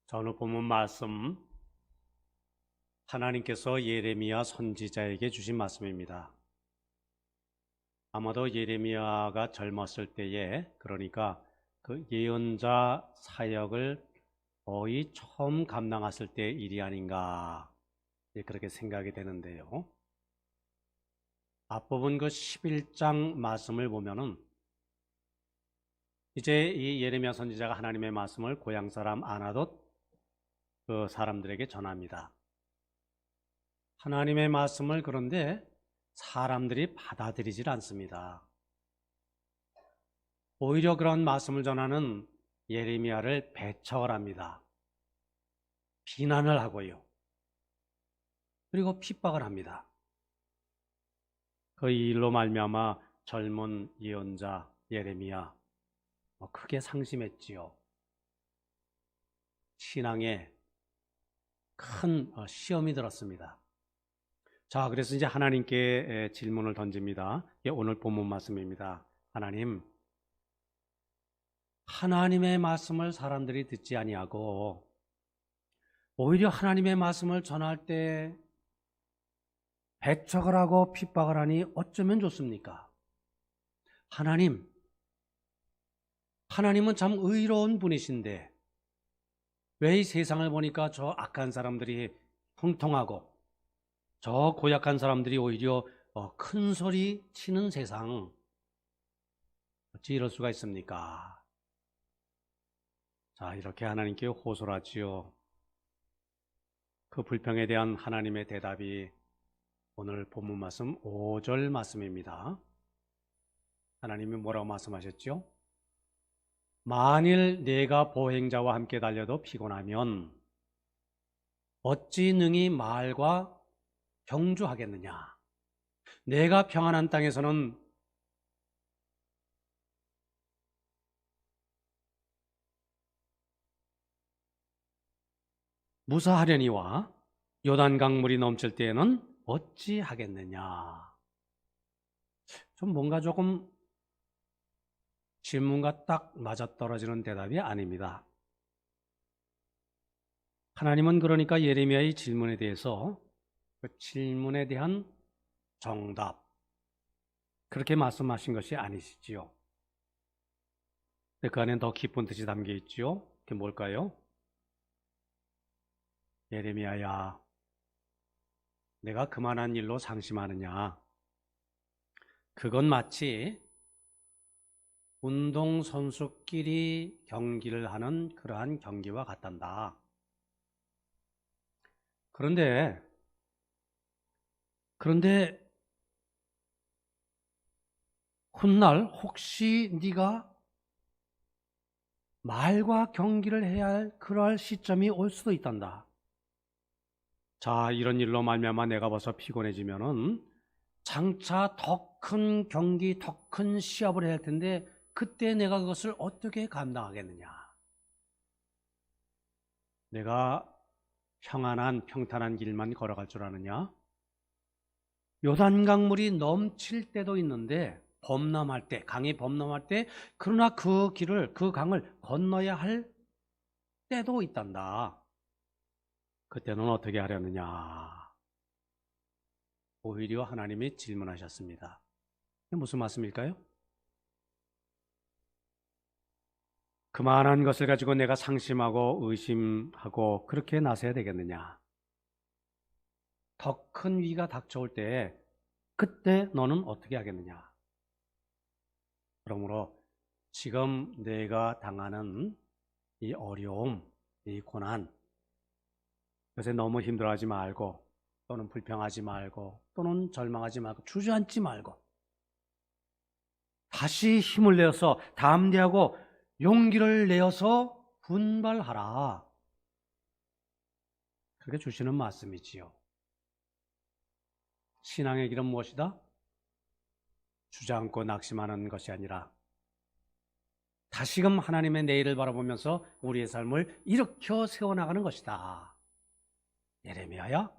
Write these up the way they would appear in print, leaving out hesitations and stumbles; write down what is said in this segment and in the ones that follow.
자, 오늘 본문 말씀 하나님께서 예레미야 선지자에게 주신 말씀입니다. 아마도 예레미야가 젊었을 때에, 그러니까 그 예언자 사역을 거의 처음 감당했을 때의 일이 아닌가, 그렇게 생각이 되는데요. 앞부분 그 11장 말씀을 보면은 이제 이 예레미야 선지자가 하나님의 말씀을 고향 사람 아나돗 그 사람들에게 전합니다. 하나님의 말씀을 그런데 사람들이 받아들이질 않습니다. 오히려 그런 말씀을 전하는 예레미야를 배척을 합니다. 비난을 하고요. 그리고 핍박을 합니다. 그 일로 말미암아 젊은 예언자 예레미야 크게 상심했지요. 신앙에 큰 시험이 들었습니다. 자, 그래서 이제 하나님께 질문을 던집니다. 이게 오늘 본문 말씀입니다. 하나님의 말씀을 사람들이 듣지 아니하고 오히려 하나님의 말씀을 전할 때 배척을 하고 핍박을 하니 어쩌면 좋습니까? 하나님은 참 의로운 분이신데 왜 이 세상을 보니까 저 악한 사람들이 형통하고 저 고약한 사람들이 오히려 큰 소리 치는 세상, 어찌 이럴 수가 있습니까? 자, 이렇게 하나님께 호소를 하지요. 그 불평에 대한 하나님의 대답이 오늘 본문 말씀 5절 말씀입니다. 하나님이 뭐라고 말씀하셨죠? 만일 내가 보행자와 함께 달려도 피곤하면 어찌 능히 말과 경주하겠느냐? 내가 평안한 땅에서는 무사하려니와 요단강물이 넘칠 때에는 어찌 하겠느냐? 좀 뭔가 조금 질문과 딱 맞아떨어지는 대답이 아닙니다. 하나님은 그러니까 예레미야의 질문에 대해서 그 질문에 대한 정답, 그렇게 말씀하신 것이 아니시지요. 그 안에 더 깊은 뜻이 담겨 있지요. 그게 뭘까요? 예레미야야, 내가 그만한 일로 상심하느냐? 그건 마치 운동선수끼리 경기를 하는 그러한 경기와 같단다. 그런데 훗날 혹시 네가 말과 경기를 해야 할 그러할 시점이 올 수도 있단다. 자, 이런 일로 말미암아 내가 벌써 피곤해지면은 장차 더 큰 경기, 더 큰 시합을 해야 할 텐데 그때 내가 그것을 어떻게 감당하겠느냐? 내가 평탄한 길만 걸어갈 줄 아느냐? 요단강물이 넘칠 때도 있는데 범람할 때, 강이 범람할 때, 그러나 그 강을 건너야 할 때도 있단다. 그때는 어떻게 하려느냐? 오히려 하나님이 질문하셨습니다. 이게 무슨 말씀일까요? 그만한 것을 가지고 내가 상심하고 의심하고 그렇게 나서야 되겠느냐? 더 큰 위기가 닥쳐올 때 그때 너는 어떻게 하겠느냐? 그러므로 지금 내가 당하는 이 어려움, 이 고난, 그것에 너무 힘들어하지 말고 또는 불평하지 말고 또는 절망하지 말고 주저앉지 말고 다시 힘을 내어서 담대하고 용기를 내어서 분발하라. 그렇게 주시는 말씀이지요. 신앙의 길은 무엇이다? 주저앉고 낙심하는 것이 아니라 다시금 하나님의 내일을 바라보면서 우리의 삶을 일으켜 세워나가는 것이다. 예레미야야,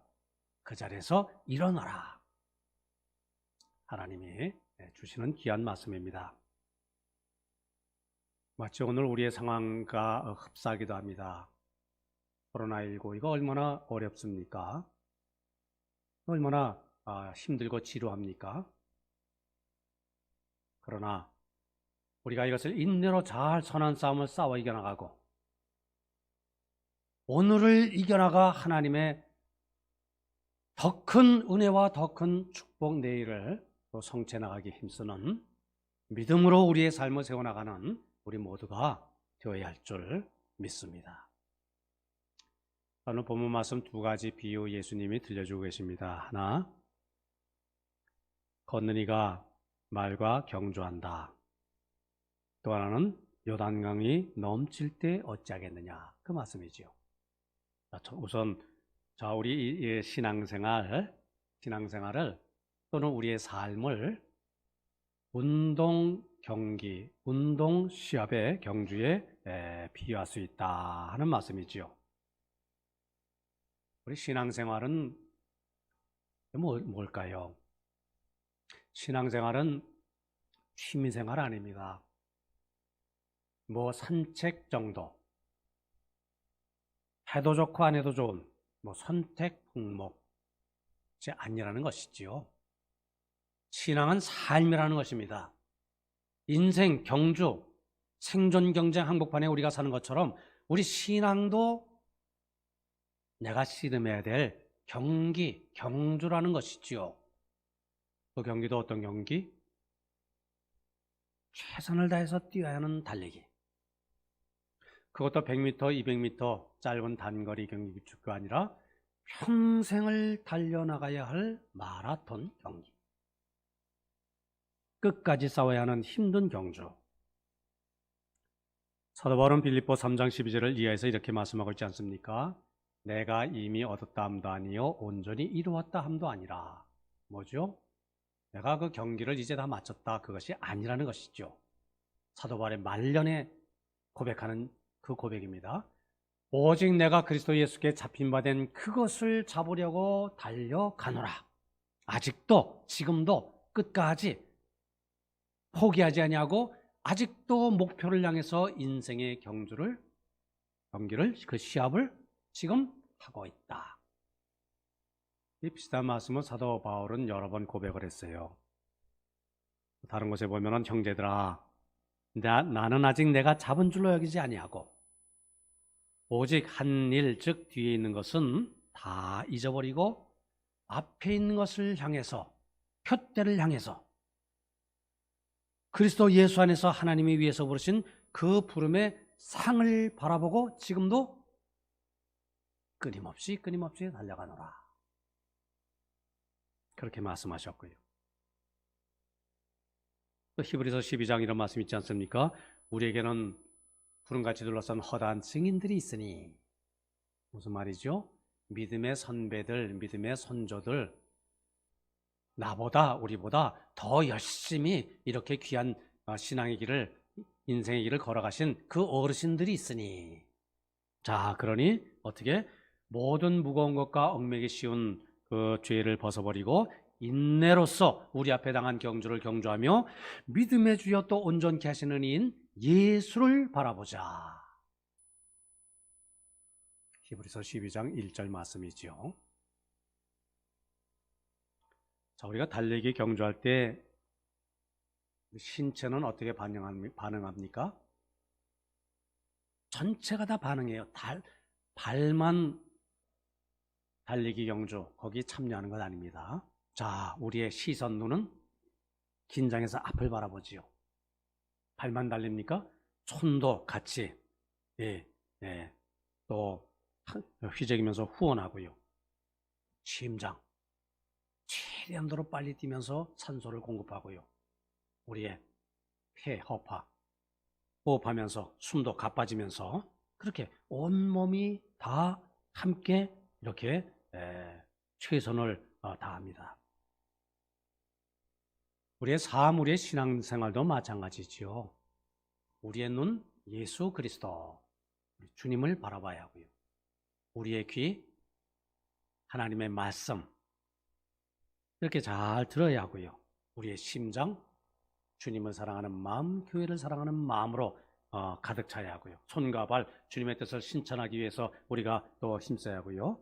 그 자리에서 일어나라. 하나님이 주시는 귀한 말씀입니다. 마치 오늘 우리의 상황과 흡사하기도 합니다. 코로나19 이거 얼마나 어렵습니까? 얼마나 힘들고 지루합니까? 그러나 우리가 이것을 인내로 잘 선한 싸움을 싸워 이겨나가고 오늘을 이겨나가 하나님의 더 큰 은혜와 더 큰 축복 내일을 또 성취해 나가기 힘쓰는 믿음으로 우리의 삶을 세워나가는 우리 모두가 되어야 할 줄 믿습니다. 오늘 본문 말씀 두 가지 비유 예수님이 들려주고 계십니다. 하나, 걷는 이가 말과 경주한다. 또 하나는 요단강이 넘칠 때 어찌하겠느냐, 그 말씀이지요. 우선 우리 신앙생활을 또는 우리의 삶을 운동 경기, 운동 시합의 경주에 비유할 수 있다 하는 말씀이지요. 우리 신앙생활은 뭘까요? 신앙생활은 취미생활 아닙니다. 산책 정도, 해도 좋고 안 해도 좋은 선택 품목이 아니라는 것이지요. 신앙은 삶이라는 것입니다. 인생 경주, 생존 경쟁 한복판에 우리가 사는 것처럼 우리 신앙도 내가 씨름해야 될 경기, 경주라는 것이지요. 그 경기도 어떤 경기? 최선을 다해서 뛰어야 하는 달리기. 그것도 100m, 200m 짧은 단거리 경기가 아니라 평생을 달려나가야 할 마라톤 경기. 끝까지 싸워야 하는 힘든 경주. 사도 바울은 빌립보 3장 12절을 이하에서 이렇게 말씀하고 있지 않습니까? 내가 이미 얻었다 함도 아니요 온전히 이루었다 함도 아니라. 뭐죠? 내가 그 경기를 이제 다 마쳤다, 그것이 아니라는 것이죠. 사도 바울의 말년에 고백하는 그 고백입니다. 오직 내가 그리스도 예수께 잡힌 바 된 그것을 잡으려고 달려가노라. 아직도 지금도 끝까지 포기하지 아니하고 아직도 목표를 향해서 인생의 경기를 그 시합을 지금 하고 있다. 이 비슷한 말씀을 사도 바울은 여러 번 고백을 했어요. 다른 곳에 보면은 형제들아, 나는 아직 내가 잡은 줄로 여기지 아니하고 오직 한 일, 즉 뒤에 있는 것은 다 잊어버리고 앞에 있는 것을 향해서, 표대를 향해서 그리스도 예수 안에서 하나님이 위해서 부르신 그 부름의 상을 바라보고 지금도 끊임없이 달려가노라. 그렇게 말씀하셨고요. 또 히브리서 12장 이런 말씀 있지 않습니까? 우리에게는 구름같이 둘러싼 허다한 증인들이 있으니, 무슨 말이죠? 믿음의 선배들, 믿음의 선조들, 우리보다 더 열심히 이렇게 귀한 신앙의 길을, 인생의 길을 걸어가신 그 어르신들이 있으니, 자, 그러니 어떻게 모든 무거운 것과 얽매기 쉬운 그 죄를 벗어버리고 인내로서 우리 앞에 당한 경주를 경주하며 믿음의 주여 또 온전케 하시는 이인 예수를 바라보자. 히브리서 12장 1절 말씀이지요. 자, 우리가 달리기 경주할 때 신체는 어떻게 반응합니까? 전체가 다 반응해요. 발만 달리기 경주, 거기 참여하는 것 아닙니다. 자, 우리의 시선, 눈은 긴장해서 앞을 바라보지요. 발만 달립니까? 손도 같이 또 휘저기면서 후원하고요. 심장 최대한도로 빨리 뛰면서 산소를 공급하고요. 우리의 폐, 허파 호흡하면서 숨도 가빠지면서 그렇게 온몸이 다 함께 이렇게 최선을 다합니다. 우리의 삶, 우리의 신앙생활도 마찬가지지요. 우리의 눈, 예수 그리스도, 주님을 바라봐야 하고요. 우리의 귀, 하나님의 말씀, 이렇게 잘 들어야 하고요. 우리의 심장, 주님을 사랑하는 마음, 교회를 사랑하는 마음으로 가득 차야 하고요. 손과 발 주님의 뜻을 실천하기 위해서 우리가 또 힘써야 하고요.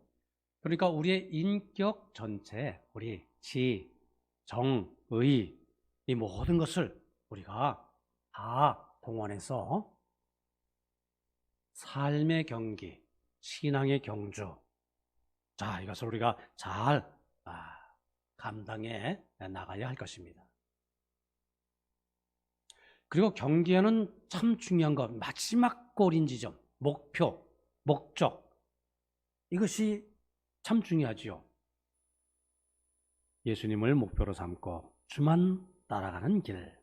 그러니까 우리의 인격 전체, 우리 지, 정, 의, 이 모든 것을 우리가 다 동원해서 삶의 경기, 신앙의 경주, 자, 이것을 우리가 잘 감당해 나가야 할 것입니다. 그리고 경기에는 참 중요한 것, 마지막 골인 지점, 목표, 목적, 이것이 참 중요하지요. 예수님을 목표로 삼고 주만 따라가는 길,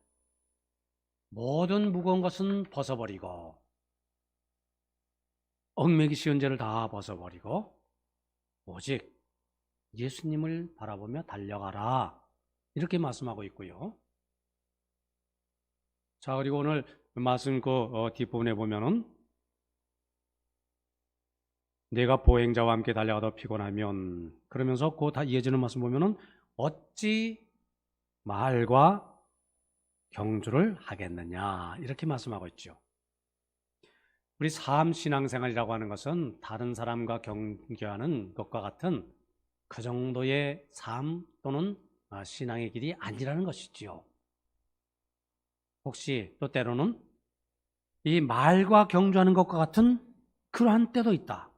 모든 무거운 것은 벗어버리고 얽매기 쉬운 죄를 다 벗어버리고 오직 예수님을 바라보며 달려가라, 이렇게 말씀하고 있고요. 자, 그리고 오늘 말씀 뒷부분에 보면은 내가 보행자와 함께 달려가다 피곤하면, 그러면서 다 이어지는 말씀 보면은 어찌 말과 경주를 하겠느냐, 이렇게 말씀하고 있죠. 우리 삶 신앙생활이라고 하는 것은 다른 사람과 경계하는 것과 같은 그 정도의 삶 또는 신앙의 길이 아니라는 것이지요. 혹시 또 때로는 이 말과 경주하는 것과 같은 그러한 때도 있다.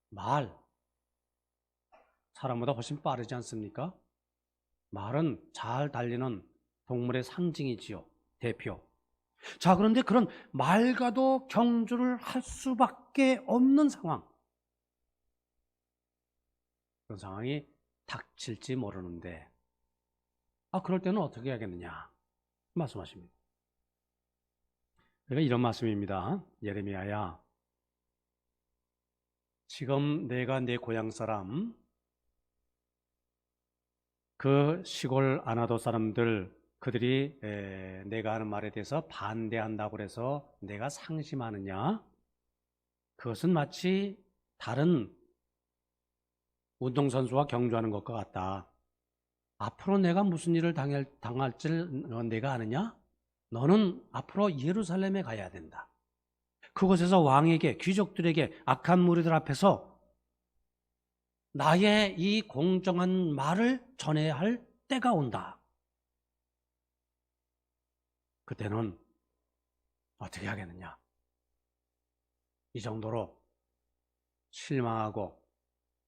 말, 사람보다 훨씬 빠르지 않습니까? 말은 잘 달리는 동물의 상징이지요. 대표. 자, 그런데 그런 말과도 경주를 할 수밖에 없는 상황, 그런 상황이 닥칠지 모르는데 그럴 때는 어떻게 해야겠느냐 말씀하십니다. 그러니까 이런 말씀입니다. 예레미야야, 지금 내가 내 고향 사람, 그 시골 아나도 사람들, 그들이 내가 하는 말에 대해서 반대한다고 해서 내가 상심하느냐? 그것은 마치 다른 운동선수와 경주하는 것과 같다. 앞으로 내가 무슨 일을 당할지를 내가 아느냐? 너는 앞으로 예루살렘에 가야 된다. 그곳에서 왕에게, 귀족들에게, 악한 무리들 앞에서 나의 이 공정한 말을 전해야 할 때가 온다. 그때는 어떻게 하겠느냐? 이 정도로 실망하고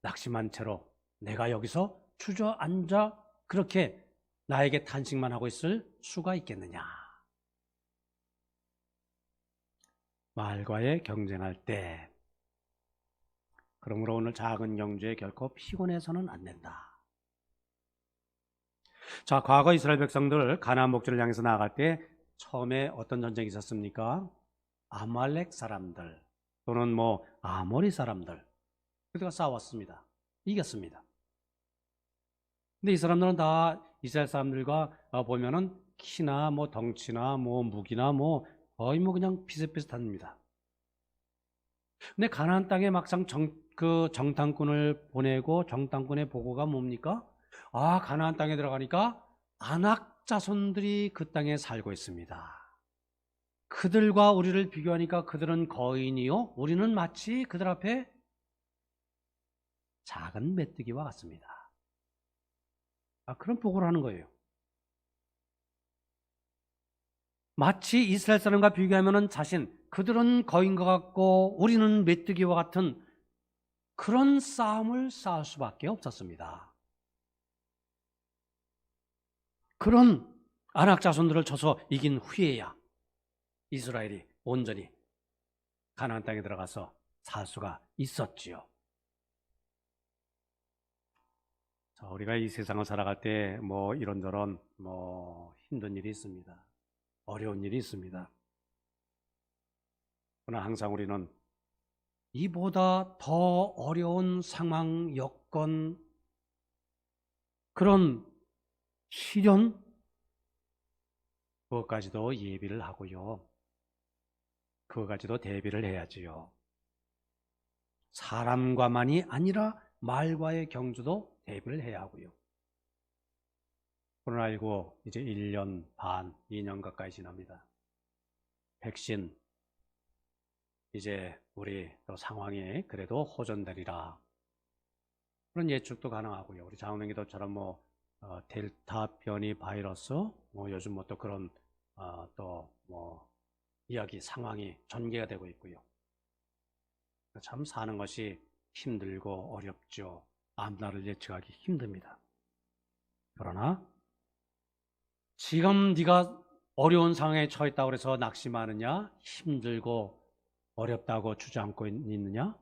낙심한 채로 내가 여기서 주저앉아 그렇게 나에게 탄식만 하고 있을 수가 있겠느냐? 말과의 경쟁할 때, 그러므로 오늘 작은 경주에 결코 피곤해서는 안 된다. 자, 과거 이스라엘 백성들 가나안 목지를 향해서 나아갈 때 처음에 어떤 전쟁이 있었습니까? 아말렉 사람들 또는 아모리 사람들, 그들과 싸웠습니다. 이겼습니다. 근데 이 사람들은 다 이스라엘 사람들과 보면은 키나 덩치나 무기나 거의 그냥 비슷비슷합니다. 근데 가나안 땅에 막상 정탐꾼을 보내고 정탐꾼의 보고가 뭡니까? 가나안 땅에 들어가니까 아낙 자손들이 그 땅에 살고 있습니다. 그들과 우리를 비교하니까 그들은 거인이요, 우리는 마치 그들 앞에 작은 메뚜기와 같습니다. 그런 보고를 하는 거예요. 마치 이스라엘 사람과 비교하면 그들은 거인과 같고 우리는 메뚜기와 같은 그런 싸움을 싸울 수밖에 없었습니다. 그런 아낙 자손들을 쳐서 이긴 후에야 이스라엘이 온전히 가나안 땅에 들어가서 살 수가 있었지요. 자, 우리가 이 세상을 살아갈 때 이런저런 힘든 일이 있습니다. 어려운 일이 있습니다. 그러나 항상 우리는 이보다 더 어려운 상황, 여건, 그런 시련, 그것까지도 예비를 하고요. 그것까지도 대비를 해야지요. 사람과만이 아니라 말과의 경주도 대비를 해야 하고요. 코로나19 이제 1년 반, 2년 가까이 지납니다. 백신 이제 우리 또 상황이 그래도 호전되리라. 그런 예측도 가능하고요. 우리 장원기도처럼 델타 변이 바이러스, 요즘 또 그런 또 이야기 상황이 전개가 되고 있고요. 참 사는 것이 힘들고 어렵죠. 앞날을 예측하기 힘듭니다. 그러나 지금 네가 어려운 상황에 처했다고 해서 낙심하느냐, 힘들고 어렵다고 주저앉고 있느냐?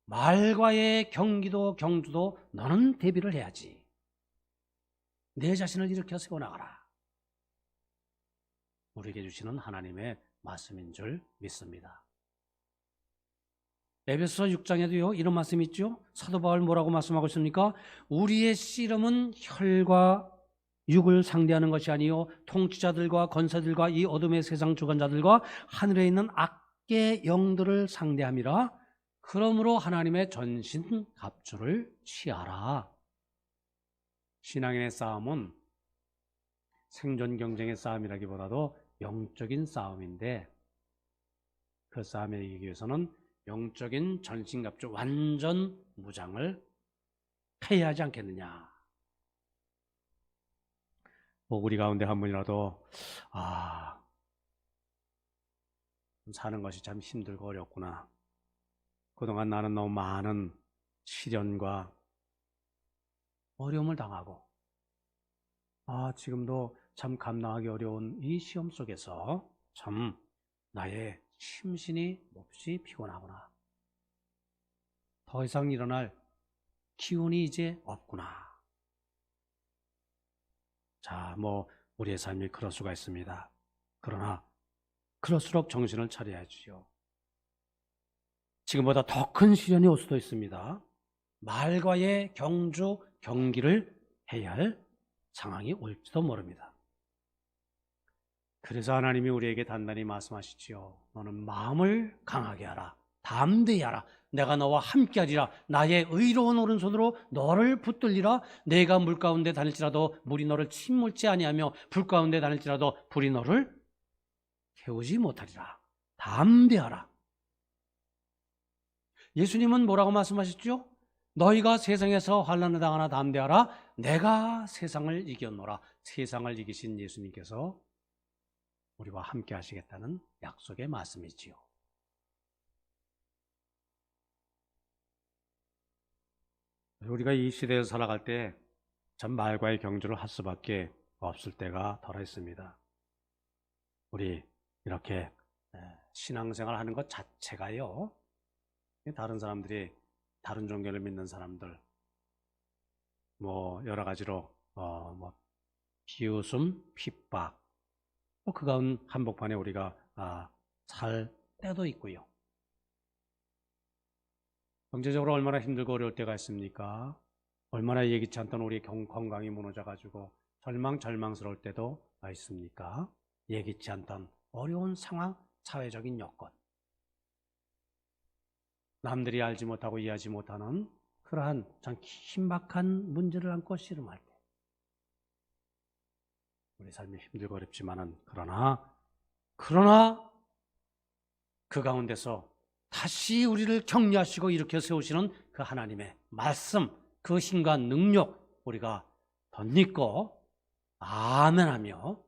말과의 경주도 너는 대비를 해야지. 내 자신을 일으켜 세워나가라. 우리에게 주시는 하나님의 말씀인 줄 믿습니다. 에베소서 6장에도요 이런 말씀이 있죠. 사도 바울 뭐라고 말씀하고 있습니까? 우리의 씨름은 혈과 육을 상대하는 것이 아니요 통치자들과 권세들과 이 어둠의 세상 주관자들과 하늘에 있는 악의 영들을 상대함이라. 그러므로 하나님의 전신 갑주를 취하라. 신앙인의 싸움은 생존 경쟁의 싸움이라기보다도 영적인 싸움인데, 그 싸움에 이기기 위해서는 영적인 전신갑주 완전 무장을 해야 하지 않겠느냐. 우리 가운데 한 분이라도 사는 것이 참 힘들고 어렵구나. 그동안 나는 너무 많은 시련과 어려움을 당하고 지금도 참 감당하기 어려운 이 시험 속에서 참 나의 심신이 몹시 피곤하구나. 더 이상 일어날 기운이 이제 없구나. 자, 우리의 삶이 그럴 수가 있습니다. 그러나 그럴수록 정신을 차려야지요. 지금보다 더 큰 시련이 올 수도 있습니다. 말과의 경기를 해야 할 상황이 올지도 모릅니다. 그래서 하나님이 우리에게 단단히 말씀하시지요. 너는 마음을 강하게 하라. 담대히 하라. 내가 너와 함께 하리라. 나의 의로운 오른손으로 너를 붙들리라. 내가 물 가운데 다닐지라도 물이 너를 침몰치 아니하며 불 가운데 다닐지라도 불이 너를 태우지 못하리라. 담대하라. 예수님은 뭐라고 말씀하셨죠? 너희가 세상에서 환난을 당하나 담대하라. 내가 세상을 이겼노라. 세상을 이기신 예수님께서 우리와 함께 하시겠다는 약속의 말씀이지요. 우리가 이 시대에서 살아갈 때 참 말과의 경주를 할 수밖에 없을 때가 덜어 있습니다. 우리 이렇게 신앙생활 하는 것 자체가요, 다른 사람들이 다른 종교를 믿는 사람들 여러 가지로 비웃음, 핍박, 그 가운 한복판에 우리가 살 때도 있고요. 경제적으로 얼마나 힘들고 어려울 때가 있습니까? 얼마나 예기치 않던 우리의 건강이 무너져가지고 절망스러울 때도 있습니까? 예기치 않던 어려운 상황, 사회적인 여건, 남들이 알지 못하고 이해하지 못하는 그러한 참 긴박한 문제를 안고 씨름할 때 우리 삶이 힘들고 어렵지만은 그러나 그 가운데서 다시 우리를 격려하시고 일으켜 세우시는 그 하나님의 말씀, 그 힘과 능력 우리가 덧입고 아멘하며,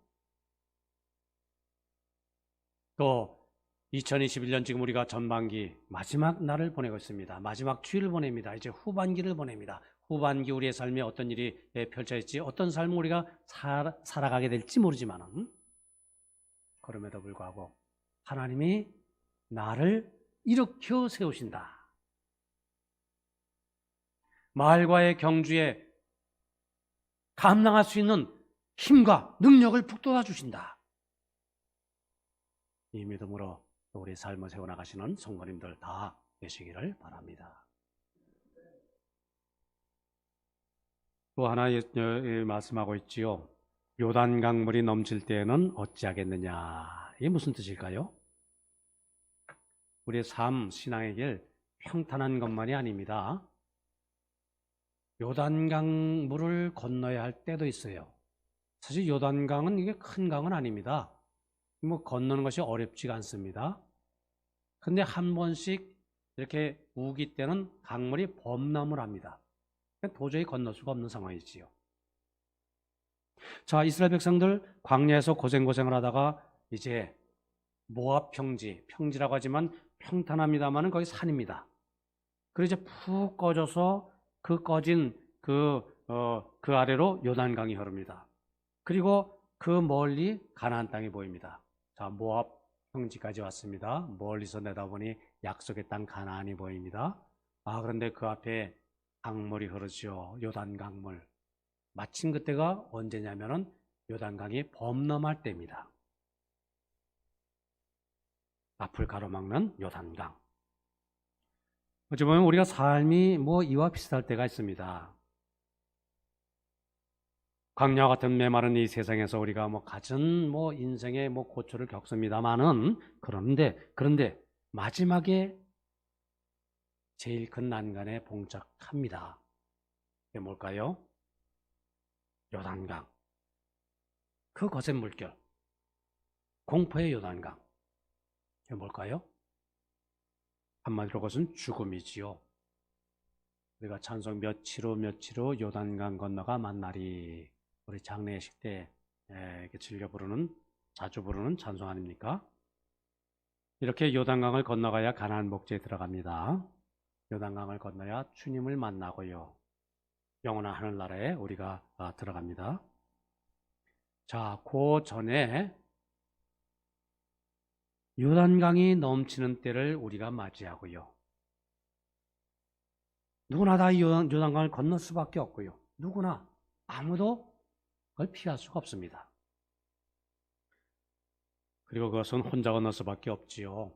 또 2021년 지금 우리가 전반기 마지막 날을 보내고 있습니다. 마지막 주일을 보냅니다. 이제 후반기를 보냅니다. 후반기 우리의 삶에 어떤 일이 펼쳐질지, 어떤 삶을 우리가 살아가게 될지 모르지만은, 그럼에도 불구하고 하나님이 나를 일으켜 세우신다. 말과의 경주에 감당할 수 있는 힘과 능력을 북돋아 주신다. 이 믿음으로 우리 삶을 세워나가시는 성도님들 다 되시기를 바랍니다. 또 하나 말씀하고 있지요. 요단 물이 넘칠 때에는 어찌하겠느냐. 이게 무슨 뜻일까요? 우리의 삶, 신앙의 길 평탄한 것만이 아닙니다. 요단강 물을 건너야 할 때도 있어요. 사실 요단강은 이게 큰 강은 아닙니다. 뭐 건너는 것이 어렵지가 않습니다. 근데 한 번씩 이렇게 우기 때는 강물이 범람을 합니다. 도저히 건널 수가 없는 상황이지요. 자, 이스라엘 백성들 광야에서 고생을 하다가 이제 모압 평지라고 하지만 평탄합니다만은 거기 산입니다. 그리고 이제 푹 꺼져서 그 꺼진 그 아래로 요단강이 흐릅니다. 그리고 그 멀리 가나안 땅이 보입니다. 자, 모압 평지까지 왔습니다. 멀리서 내다보니 약속의 땅 가나안이 보입니다. 아, 그런데 그 앞에 강물이 흐르죠. 요단강물. 마침 그때가 언제냐면은 요단강이 범람할 때입니다. 앞을 가로막는 요단강. 어찌 보면 우리가 삶이 뭐 이와 비슷할 때가 있습니다. 광야 같은 메마른 이 세상에서 우리가 뭐 갖은 뭐 인생의 뭐 고초를 겪습니다만은 그런데 마지막에 제일 큰 난간에 봉착합니다. 그게 뭘까요? 요단강. 그 거센 물결. 공포의 요단강. 그게 뭘까요? 한마디로 그것은 죽음이지요. 우리가 찬송 며칠 후 요단강 건너가 만나리. 우리 장례식 때 이렇게 자주 부르는 찬송 아닙니까? 이렇게 요단강을 건너가야 가나안 목지에 들어갑니다. 요단강을 건너야 주님을 만나고요. 영원한 하늘나라에 우리가 들어갑니다. 자, 그 전에 요단강이 넘치는 때를 우리가 맞이하고요. 누구나 다 요단강을 건널 수밖에 없고요. 누구나 아무도 그걸 피할 수가 없습니다. 그리고 그것은 혼자 건널 수밖에 없지요.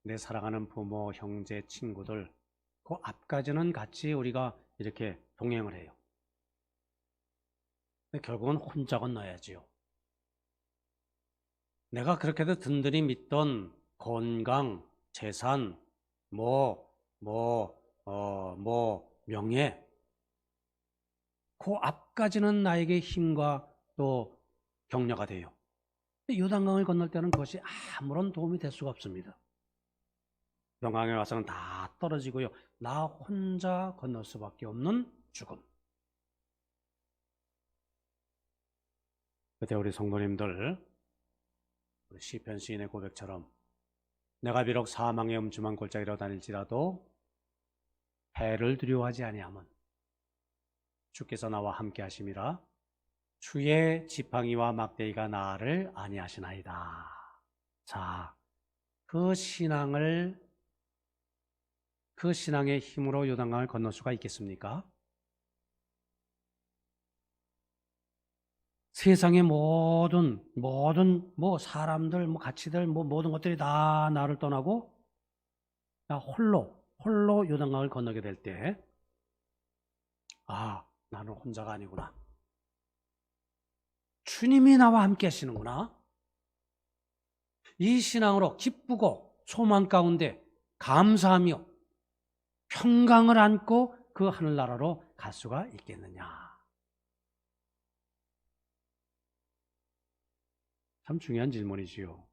내 사랑하는 부모, 형제, 친구들 그 앞까지는 같이 우리가 이렇게 동행을 해요. 근데 결국은 혼자 건너야지요. 내가 그렇게도 든든히 믿던 건강, 재산, 명예 그 앞까지는 나에게 힘과 또 격려가 돼요. 요단강을 건널 때는 그것이 아무런 도움이 될 수가 없습니다. 요단강에 와서는 다 떨어지고요. 나 혼자 건널 수밖에 없는 죽음. 그때 우리 성도님들 우리 시편 시인의 고백처럼 내가 비록 사망의 음침한 골짜기로 다닐지라도 해를 두려워하지 아니함은 주께서 나와 함께 하심이라 주의 지팡이와 막대기가 나를 아니하시나이다. 자, 그 신앙의 힘으로 요단강을 건널 수가 있겠습니까? 세상의 모든 뭐 사람들, 뭐 가치들, 뭐 모든 것들이 다 나를 떠나고 나 홀로 요단강을 건너게 될 때, 아, 나는 혼자가 아니구나. 주님이 나와 함께 하시는구나. 이 신앙으로 기쁘고 소망 가운데 감사하며 평강을 안고 그 하늘나라로 갈 수가 있겠느냐. 참 중요한 질문이지요.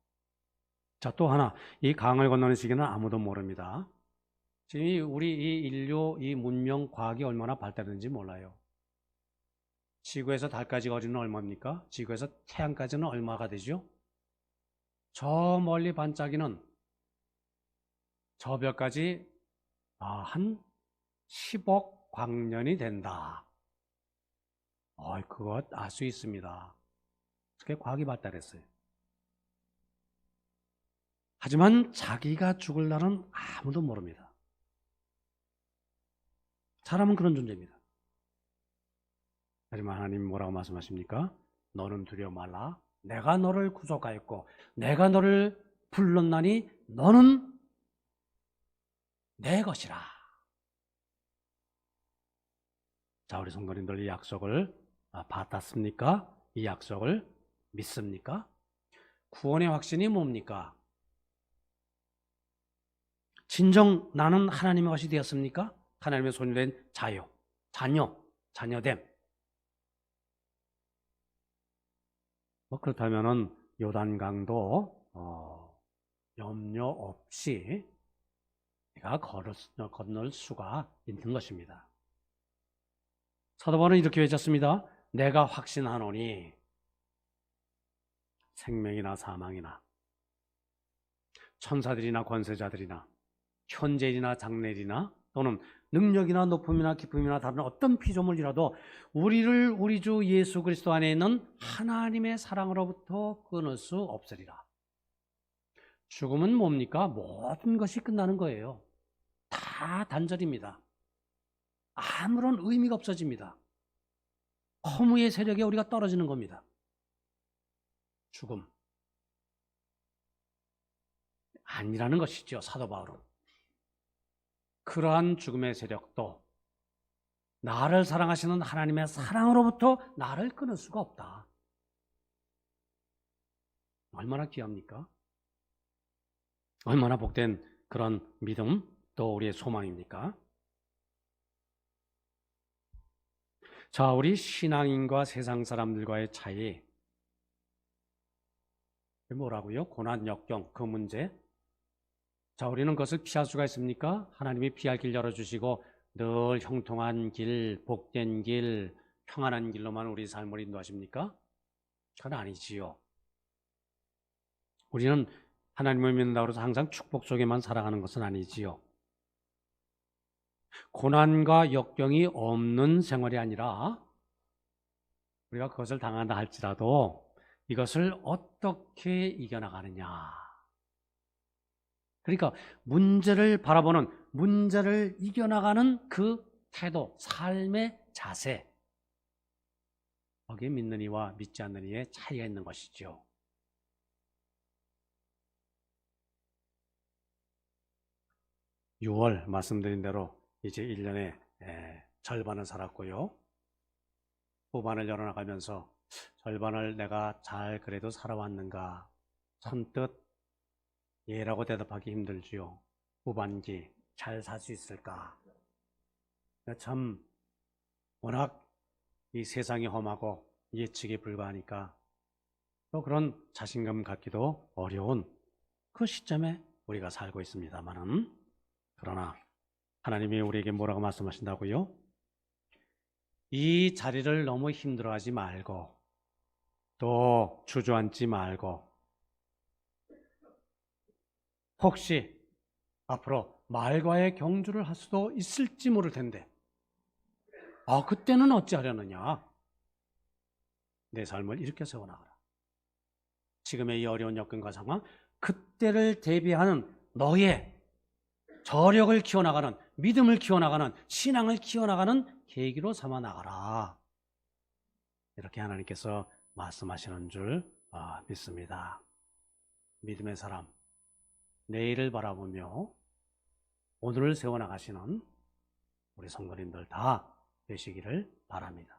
자, 또 하나, 이 강을 건너는 시기는 아무도 모릅니다. 지금 우리 이 인류, 이 문명, 과학이 얼마나 발달했는지 몰라요. 지구에서 달까지 거리는 얼마입니까? 지구에서 태양까지는 얼마가 되죠? 저 멀리 반짝이는 저 별까지 한 10억 광년이 된다. 그것 알 수 있습니다. 그게 과학이 발달했어요. 하지만 자기가 죽을 날은 아무도 모릅니다. 사람은 그런 존재입니다. 하지만 하나님 뭐라고 말씀하십니까? 너는 두려워 말라. 내가 너를 구속하였고 내가 너를 불렀나니 너는 내 것이라. 자, 우리 성도님들 이 약속을 받았습니까? 이 약속을 믿습니까? 구원의 확신이 뭡니까? 진정 나는 하나님의 것이 되었습니까? 하나님의 소유된 자녀됨. 그렇다면은 요단강도 염려 없이 내가 건널 수가 있는 것입니다. 사도 바울은 이렇게 외쳤습니다. 내가 확신하노니 생명이나 사망이나 천사들이나 권세자들이나 현재일이나 장래일이나 또는 능력이나 높음이나 기쁨이나 다른 어떤 피조물이라도 우리를 우리 주 예수 그리스도 안에 있는 하나님의 사랑으로부터 끊을 수 없으리라. 죽음은 뭡니까? 모든 것이 끝나는 거예요. 다 단절입니다. 아무런 의미가 없어집니다. 허무의 세력에 우리가 떨어지는 겁니다. 죽음. 아니라는 것이죠, 사도 바울은. 그러한 죽음의 세력도 나를 사랑하시는 하나님의 사랑으로부터 나를 끊을 수가 없다. 얼마나 귀합니까? 얼마나 복된 그런 믿음 또 우리의 소망입니까? 자, 우리 신앙인과 세상 사람들과의 차이 뭐라고요? 고난, 역경, 그 문제. 자, 우리는 그것을 피할 수가 있습니까? 하나님이 피할 길 열어주시고 늘 형통한 길, 복된 길, 평안한 길로만 우리 삶을 인도하십니까? 그건 아니지요. 우리는 하나님을 믿는다고 해서 항상 축복 속에만 살아가는 것은 아니지요. 고난과 역경이 없는 생활이 아니라 우리가 그것을 당한다 할지라도 이것을 어떻게 이겨나가느냐. 그러니까 문제를 바라보는, 문제를 이겨나가는 그 태도, 삶의 자세. 거기에 믿는 이와 믿지 않는 이의 차이가 있는 것이죠. (6월) 말씀드린 대로 이제 1년의 절반을 살았고요. 후반을 열어나가면서 절반을 내가 잘 그래도 살아왔는가 선뜻 예라고 대답하기 힘들지요. 후반기 잘 살 수 있을까? 참 워낙 이 세상이 험하고 예측이 불가하니까 또 그런 자신감 갖기도 어려운 그 시점에 우리가 살고 있습니다만은, 그러나 하나님이 우리에게 뭐라고 말씀하신다고요? 이 자리를 너무 힘들어하지 말고 또 주저앉지 말고 혹시 앞으로 말과의 경주를 할 수도 있을지 모를 텐데 그때는 어찌하려느냐? 내 삶을 이렇게 세워나가라. 지금의 이 어려운 여건과 상황, 그때를 대비하는 너의 저력을 키워나가는, 믿음을 키워나가는, 신앙을 키워나가는 계기로 삼아 나가라. 이렇게 하나님께서 말씀하시는 줄 믿습니다. 믿음의 사람, 내일을 바라보며 오늘을 세워나가시는 우리 성도님들 다 되시기를 바랍니다.